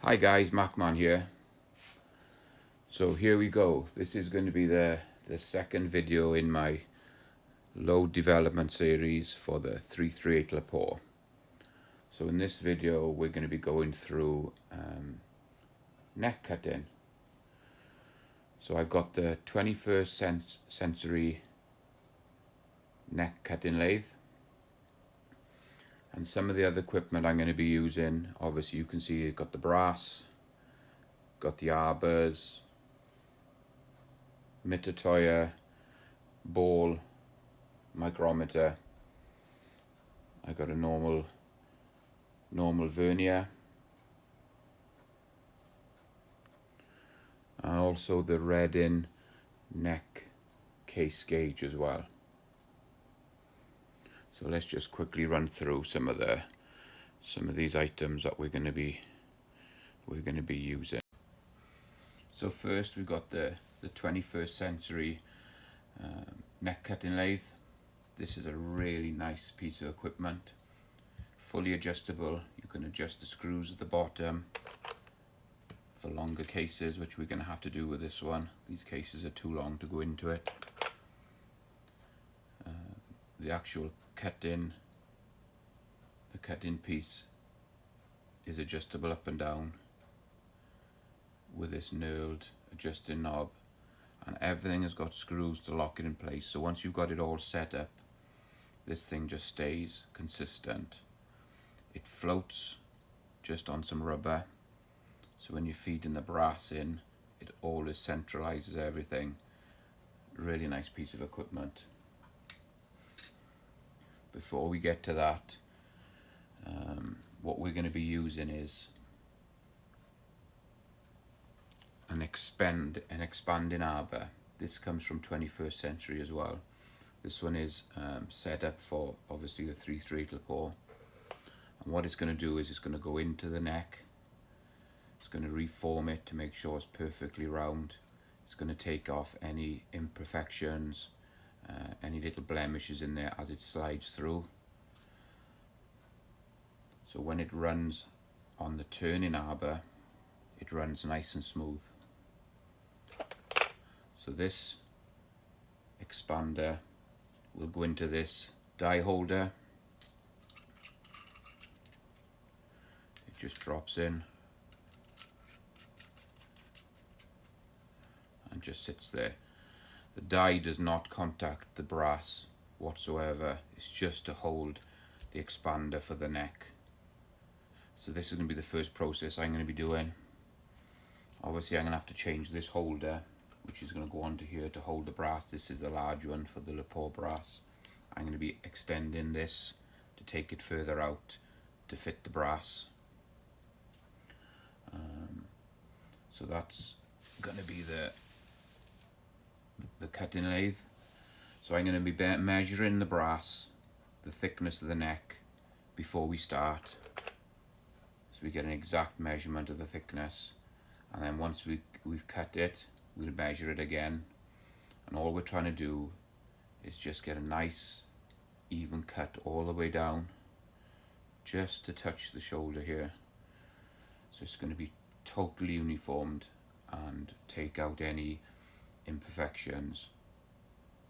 Hi guys, Macman here. So here we go. This is going to be the second video in my load development series for the 338 Lapua. So in this video we're going to be going through neck cutting. So I've got the 21st century neck cutting lathe. And some of the other equipment I'm going to be using, obviously you can see you've got the brass, got the arbors, Mitutoyo, ball, micrometer. I got a normal vernier, and also the Reading neck case gauge as well. So let's just quickly run through some of these items that we're going to be using. So first we've got the 21st century neck cutting lathe. This is a really nice piece of equipment, fully adjustable. You can adjust the screws at the bottom for longer cases, which we're going to have to do with this one. These cases are too long to go into it. The actual cutting piece is adjustable up and down with this knurled adjusting knob, and everything has got screws to lock it in place. So once you've got it all set up, this thing just stays consistent. It floats just on some rubber, so when you're feeding the brass in, it always centralizes everything. Really nice piece of equipment. Before we get to that, what we're going to be using is an expanding arbor. This comes from 21st century as well. This one is set up for obviously the 338 Lapua, and what it's going to do is it's going to go into the neck. It's going to reform it to make sure it's perfectly round. It's going to take off any imperfections, any little blemishes in there as it slides through. So when it runs on the turning arbor, it runs nice and smooth. So this expander will go into this die holder. It just drops in and just sits there. The die does not contact the brass whatsoever. It's just to hold the expander for the neck. So this is going to be the first process I'm going to be doing. Obviously I'm going to have to change this holder, which is going to go onto here to hold the brass. This is the large one for the Lapua brass. I'm going to be extending this to take it further out to fit the brass. So that's going to be the cutting lathe. So I'm going to be measuring the brass, the thickness of the neck before we start, so we get an exact measurement of the thickness, and then once we've cut it, we'll measure it again, and all we're trying to do is just get a nice even cut all the way down, just to touch the shoulder here. So it's going to be totally uniformed and take out any imperfections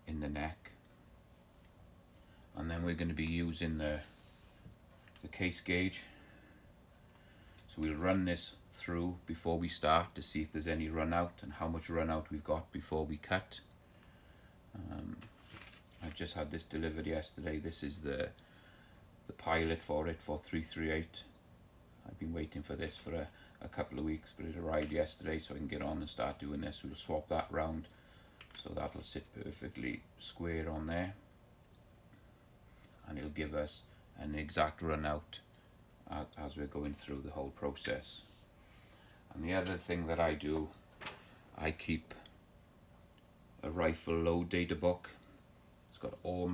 in the neck. And then we're going to be using the case gauge. So we'll run this through before we start to see if there's any run out and how much run out we've got before we cut. I've just had this delivered yesterday. This is the pilot for it for 338. I've been waiting for this for a couple of weeks, but it arrived yesterday, so I can get on and start doing this. We'll swap that round so that'll sit perfectly square on there, and it'll give us an exact run out as we're going through the whole process. And the other thing that I do, I keep a rifle load data book. It's got all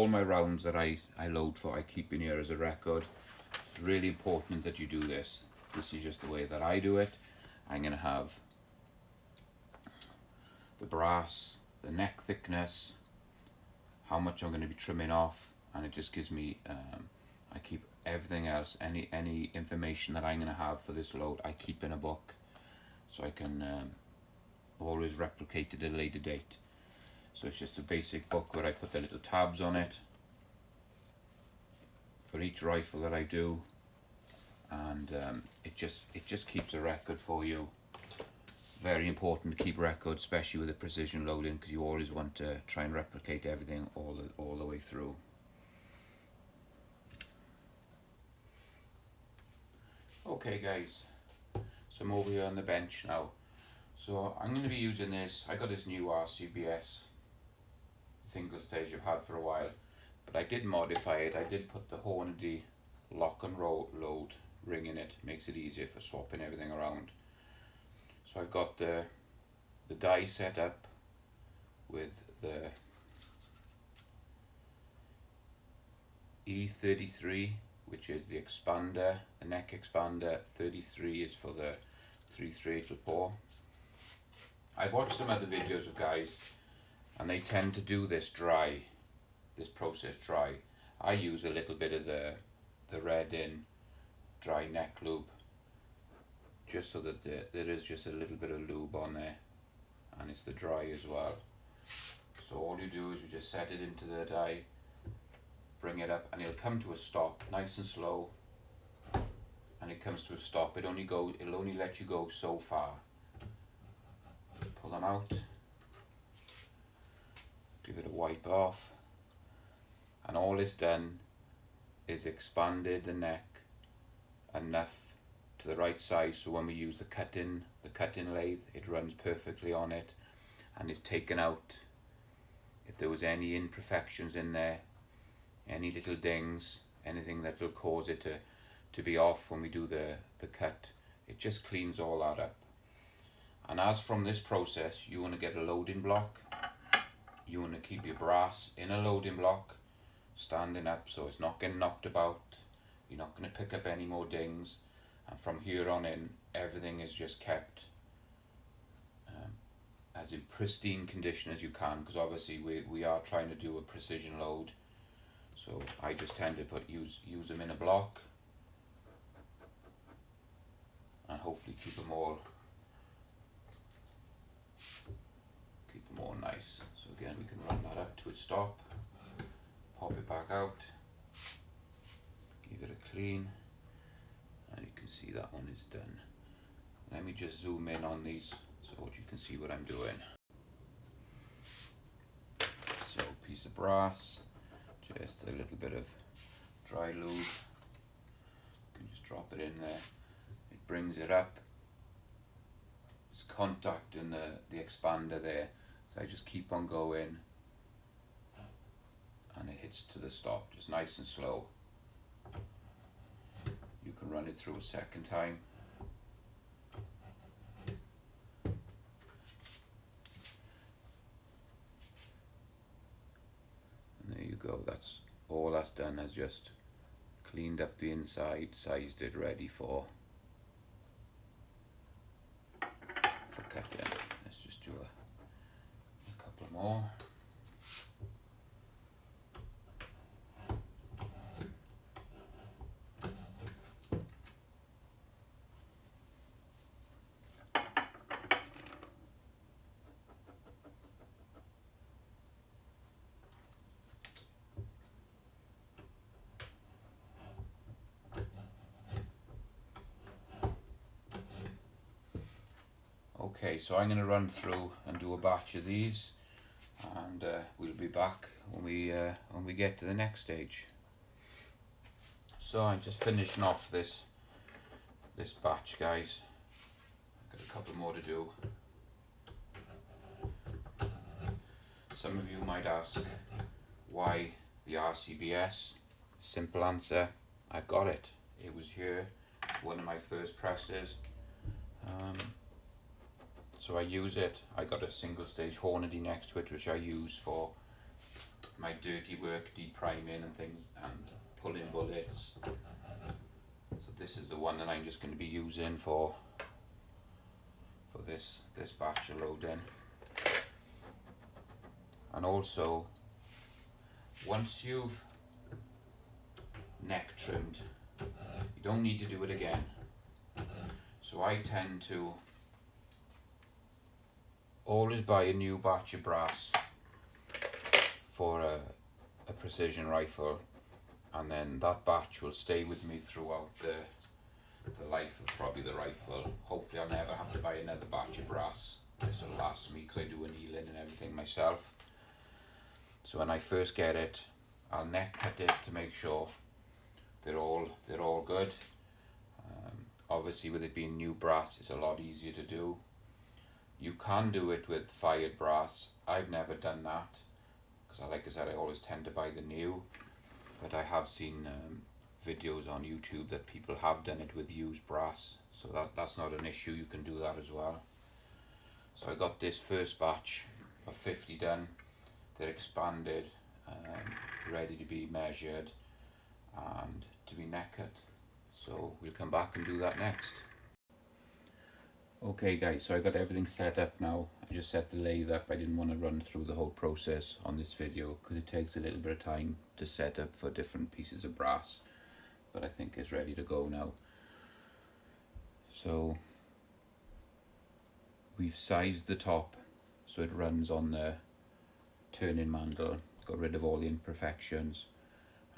my rounds that I load for. I keep in here as a record. It's really important that you do this. This is just the way that I do it. I'm going to have the brass, the neck thickness, how much I'm going to be trimming off, and it just gives me, I keep everything else, any information that I'm going to have for this load, I keep in a book so I can always replicate it at a later date. So it's just a basic book where I put the little tabs on it for each rifle that I do, and it just keeps a record for you. Very important to keep records, especially with the precision loading, because you always want to try and replicate everything all the way through. Okay guys, so I'm over here on the bench now. So I'm going to be using this. I got this new RCBS single stage I've had for a while, but I did modify it. I did put the Hornady lock and roll load ring in it. Makes it easier for swapping everything around. So I've got the die set up with the E33, which is the expander, the neck expander. 33 is for the 3/3 Lapua. I've watched some other videos of guys and they tend to do this dry, this process dry. I use a little bit of the red in dry neck lube, just so that there is just a little bit of lube on there, and it's the dry as well. So all you do is you just set it into the die, bring it up, and it'll come to a stop, nice and slow, and it comes to a stop. It'll only let you go so far. Pull them out, give it a wipe off, and all it's done is expanded the neck enough to the right size, so when we use the cut-in lathe, it runs perfectly on it, and it's taken out if there was any imperfections in there, any little dings, anything that will cause it to be off when we do the cut. It just cleans all that up. And as from this process, you want to get a loading block. You want to keep your brass in a loading block, standing up, so it's not getting knocked about. You're not going to pick up any more dings. And from here on in, everything is just kept as in pristine condition as you can, because obviously we are trying to do a precision load. So I just tend to use them in a block and hopefully keep them all nice. So again, we can run that up to a stop, pop it back out, give it a clean, and you can see that one is done. Let me just zoom in on these so you can see what I'm doing. So piece of brass, just a little bit of dry lube, you can just drop it in there. It brings it up, it's contacting the expander there, so I just keep on going and it hits to the stop, just nice and slow. You can run it through a second time. And there you go, that's all that's done, has just cleaned up the inside, sized it ready for cutting. Let's just do a couple more. Okay, so I'm going to run through and do a batch of these, and we'll be back when we get to the next stage. So I'm just finishing off this batch, guys. I've got a couple more to do. Some of you might ask why the RCBS. Simple answer, I've got it. It was here. It's one of my first presses. So I use it. I got a single stage Hornady next to it, which I use for my dirty work, depriming and things, and pulling bullets. So this is the one that I'm just going to be using for this batch of loading. And also, once you've neck trimmed don't need to do it again. So I tend to always buy a new batch of brass for a precision rifle, and then that batch will stay with me throughout the life of probably the rifle. Hopefully I'll never have to buy another batch of brass. This will last me because I do annealing and everything myself. So when I first get it, I'll neck cut it to make sure they're all good. Obviously with it being new brass, it's a lot easier to do. You can do it with fired brass. I've never done that because, like I said, I always tend to buy the new, but I have seen videos on YouTube that people have done it with used brass, so that's not an issue. You can do that as well. So I got this first batch of 50 done. They're expanded, ready to be measured and to be neck cut. So we'll come back and do that next. Okay guys, so I got everything set up now. I just set the lathe up. I didn't want to run through the whole process on this video because it takes a little bit of time to set up for different pieces of brass, but I think it's ready to go now. So we've sized the top so it runs on the turning mandle, got rid of all the imperfections,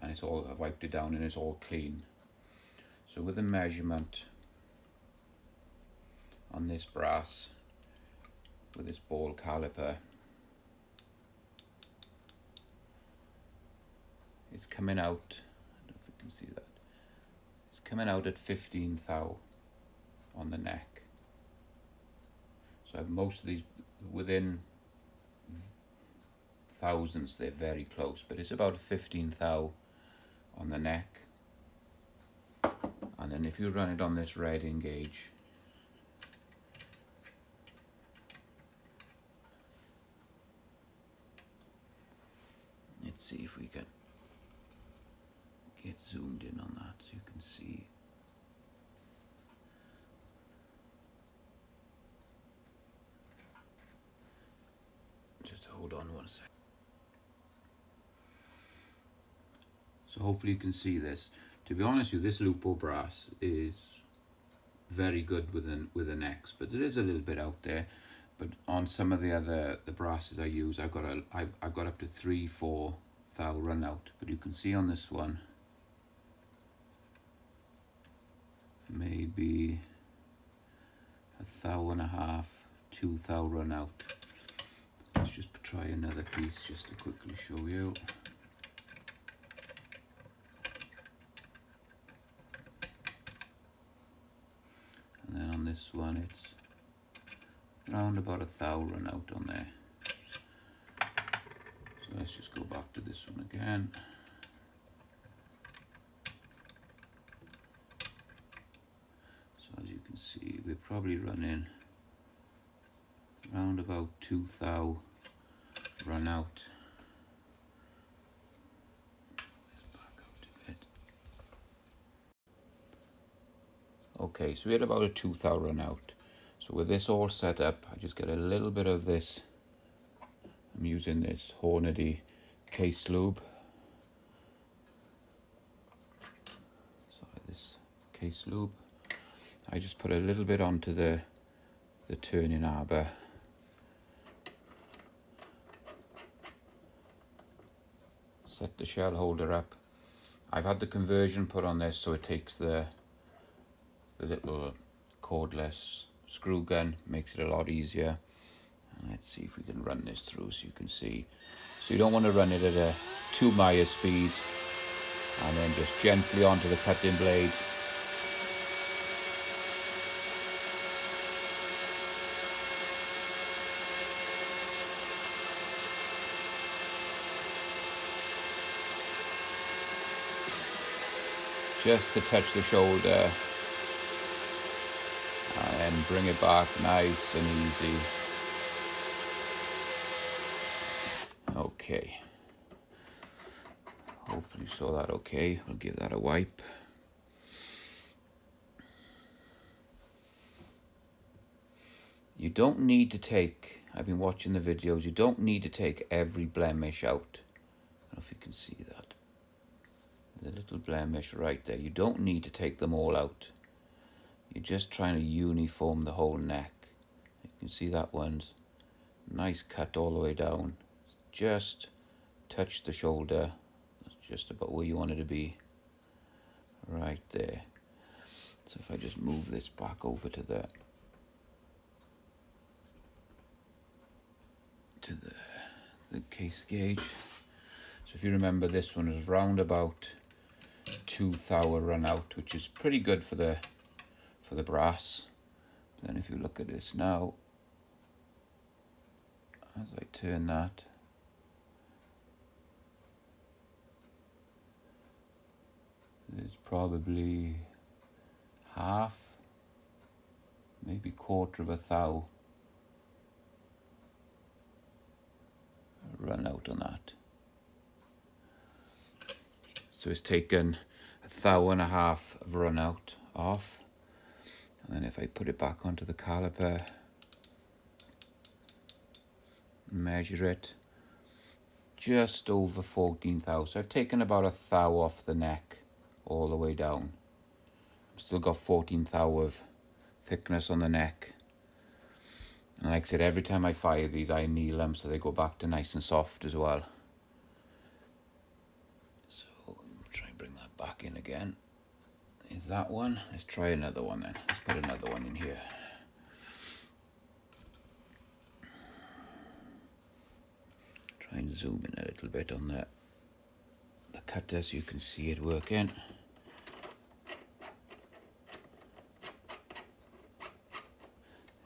and it's all, I've wiped it down and it's all clean. So with the measurement on this brass, with this ball caliper, it's coming out, I don't know if you can see that, it's coming out at 15 thou on the neck. So I have most of these within thousandths, they're very close, but it's about 15 thou on the neck. And then if you run it on this Reading gauge, let's see if we can get zoomed in on that so you can see. Just hold on 1 sec. So hopefully you can see this. To be honest with you, this Lapua brass is very good with an X, but there is a little bit out there. But on some of the brasses I use, I've got up to 3-4 thou run out. But you can see on this one, maybe 1.5 thou, 2 thou run out. Let's just try another piece just to quickly show you. And then on this one, it's around about 1 thou run out on there. So let's just go back to this one again. So as you can see, we're probably running around about 2 thou run out. Let's back out a bit. Okay, so we had about a 2 thou run out. So with this all set up, I just get a little bit of this. I'm using this Hornady case lube. Sorry, this case lube. I just put a little bit onto the turning arbor. Set the shell holder up. I've had the conversion put on this so it takes the little cordless screw gun, makes it a lot easier. And let's see if we can run this through so you can see. So you don't want to run it at a too high speed, and then just gently onto the cutting blade. Just to touch the shoulder, and then bring it back nice and easy. Okay. Hopefully you saw that okay. We'll give that a wipe. You don't need to take, I've been watching the videos, you don't need to take every blemish out. I don't know if you can see that. a little blemish right there. You don't need to take them all out. You're just trying to uniform the whole neck. You can see that one's nice cut all the way down. Just touch the shoulder. That's just about where you want it to be. Right there. So if I just move this back over to the case gauge. So if you remember, this one is round about 2 thou run out, which is pretty good for the brass. Then if you look at this now, as I turn that, there's probably half, maybe quarter of a thou run out on that. So it's taken 1.5 thou of run out off. And then if I put it back onto the caliper, measure it, just over 14 thou. So I've taken about 1 thou off the neck all the way down. I've still got 14 thou of thickness on the neck. And like I said, every time I fire these, I anneal them so they go back to nice and soft as well. So try and bring that back in again. Is that one? Let's try another one then. Let's put another one in here. Try and zoom in a little bit on the cutter so you can see it working.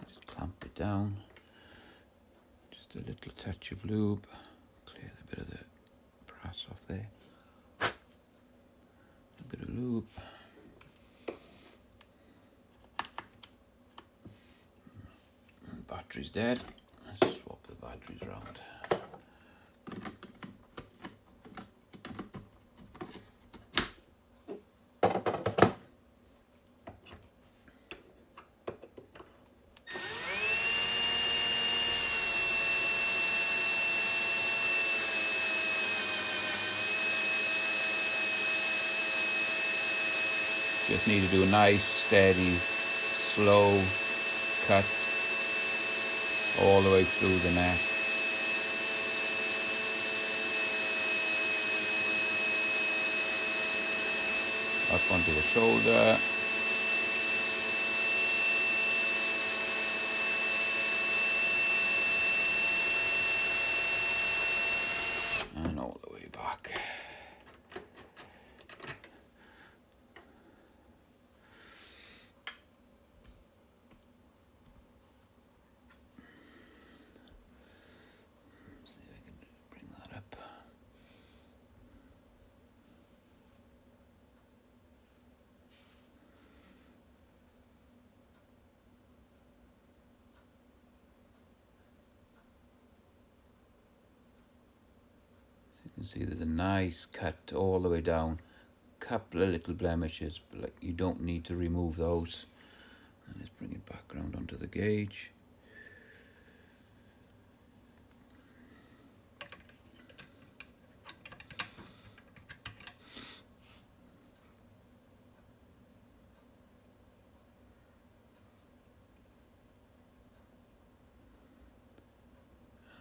Just clamp it down. Just a little touch of lube. Clear a bit of the brass off there. A bit of lube. Battery's dead. Let's swap the batteries round. Just need to do a nice, steady, slow cut all the way through the neck. Up onto the shoulder. And all the way back. You can see there's a nice cut all the way down. Couple of little blemishes, but like, you don't need to remove those. And let's bring it back around onto the gauge.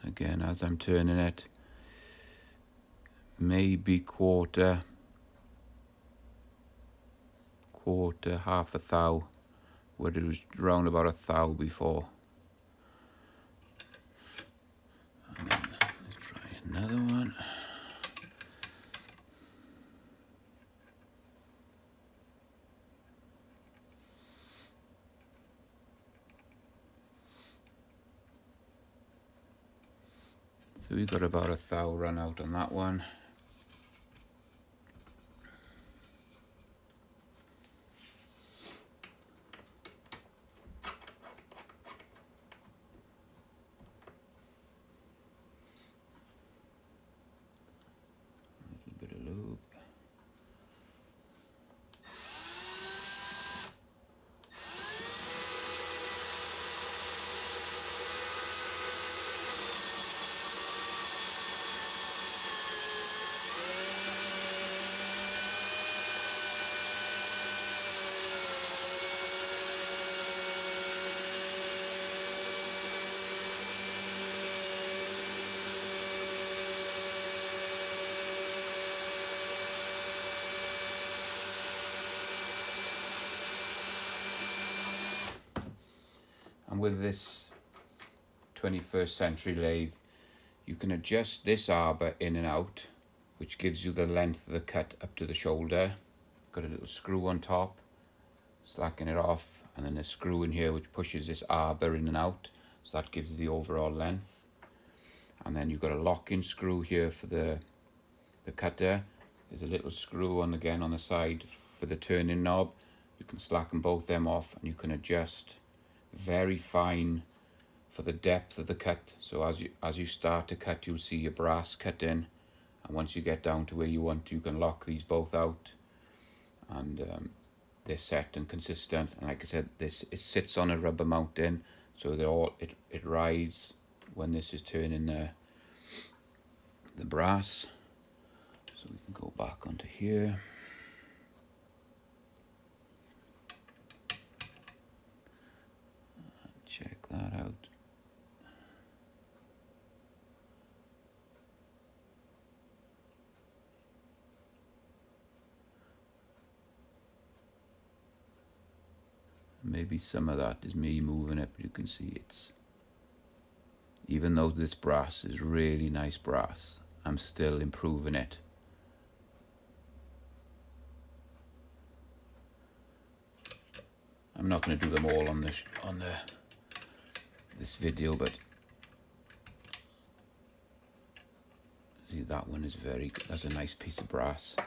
Again, as I'm turning it, maybe quarter, half a thou, where it was round about 1 thou before. And then let's try another one. So we've got about 1 thou run out on that one. And with this 21st century lathe, you can adjust this arbor in and out, which gives you the length of the cut up to the shoulder. Got a little screw on top, slacken it off, and then a screw in here which pushes this arbor in and out, so that gives you the overall length. And then you've got a lock-in screw here for the cutter. There's a little screw on again on the side for the turning knob. You can slacken both them off, and you can adjust very fine for the depth of the cut. So as you start to cut, you'll see your brass cut in, and once you get down to where you want, you can lock these both out, and they're set and consistent. And like I said, it sits on a rubber mounting, so it rides when this is turning the brass. So we can go back onto here. Check that out. Maybe some of that is me moving it, but you can see even though this brass is really nice brass, I'm still improving it. I'm not going to do them all on this video, but see, that one is very good. That's a nice piece of brass. See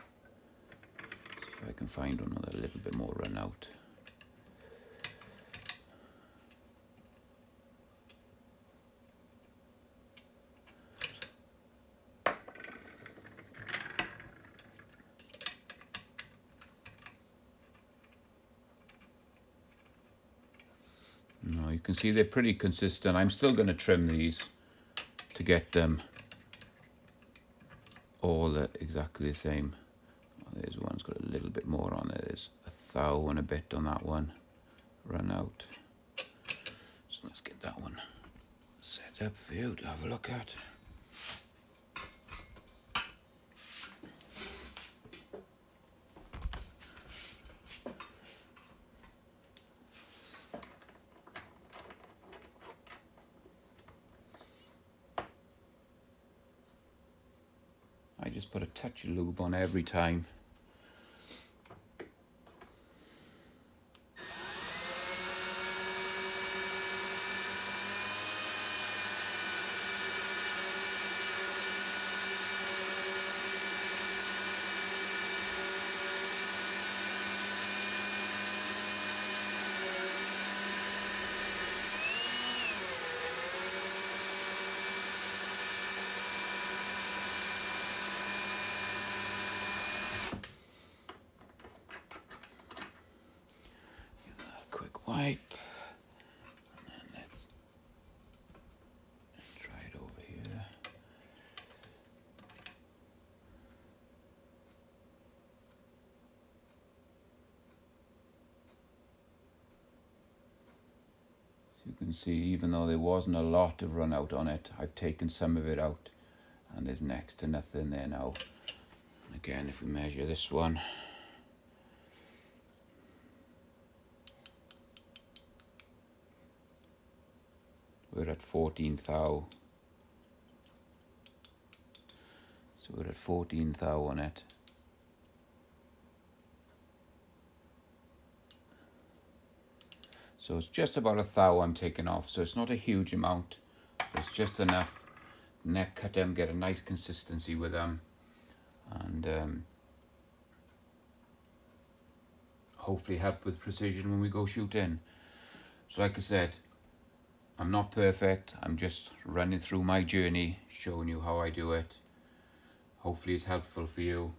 if I can find one with a little bit more run out. No, you can see they're pretty consistent. I'm still going to trim these to get them all exactly the same. Oh, there's one's got a little bit more on it. There's a thou and a bit on that one. Run out. So let's get that one set up for you to have a look at. I just put a touch of lube on every time. Wipe, and then let's try it over here. So you can see, even though there wasn't a lot of run out on it, I've taken some of it out, and there's next to nothing there now. And again, if we measure this one, we're at 14 thou. So we're at 14 thou on it. So it's just about a thou I'm taking off. So it's not a huge amount. It's just enough. Neck cut them, get a nice consistency with them. And hopefully help with precision when we go shooting. So like I said, I'm not perfect. I'm just running through my journey, showing you how I do it. Hopefully it's helpful for you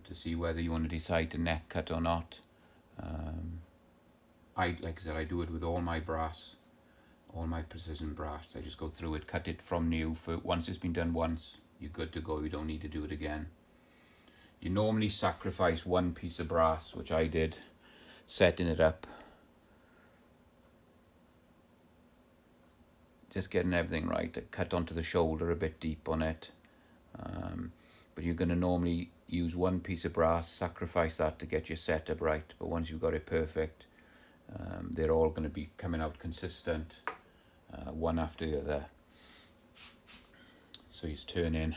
to see whether you want to decide to neck cut or not. Like I said, I do it with all my brass, all my precision brass. I just go through it, cut it from new. For once it's been done once, you're good to go. You don't need to do it again. You normally sacrifice one piece of brass, which I did, setting it up. Just getting everything right. I cut onto the shoulder a bit deep on it. But you're going to normally use one piece of brass, sacrifice that to get your setup right. But once you've got it perfect, They're all going to be coming out consistent, one after the other. So he's turning.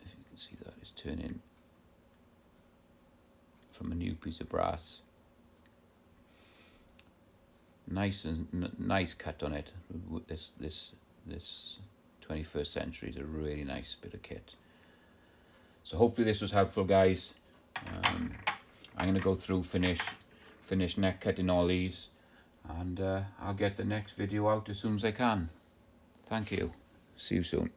If you can see that, he's turning from a new piece of brass. Nice cut on it. This 21st century is a really nice bit of kit. So hopefully this was helpful, guys. I'm going to go through, finish neck cutting all these, and I'll get the next video out as soon as I can. Thank you. See you soon.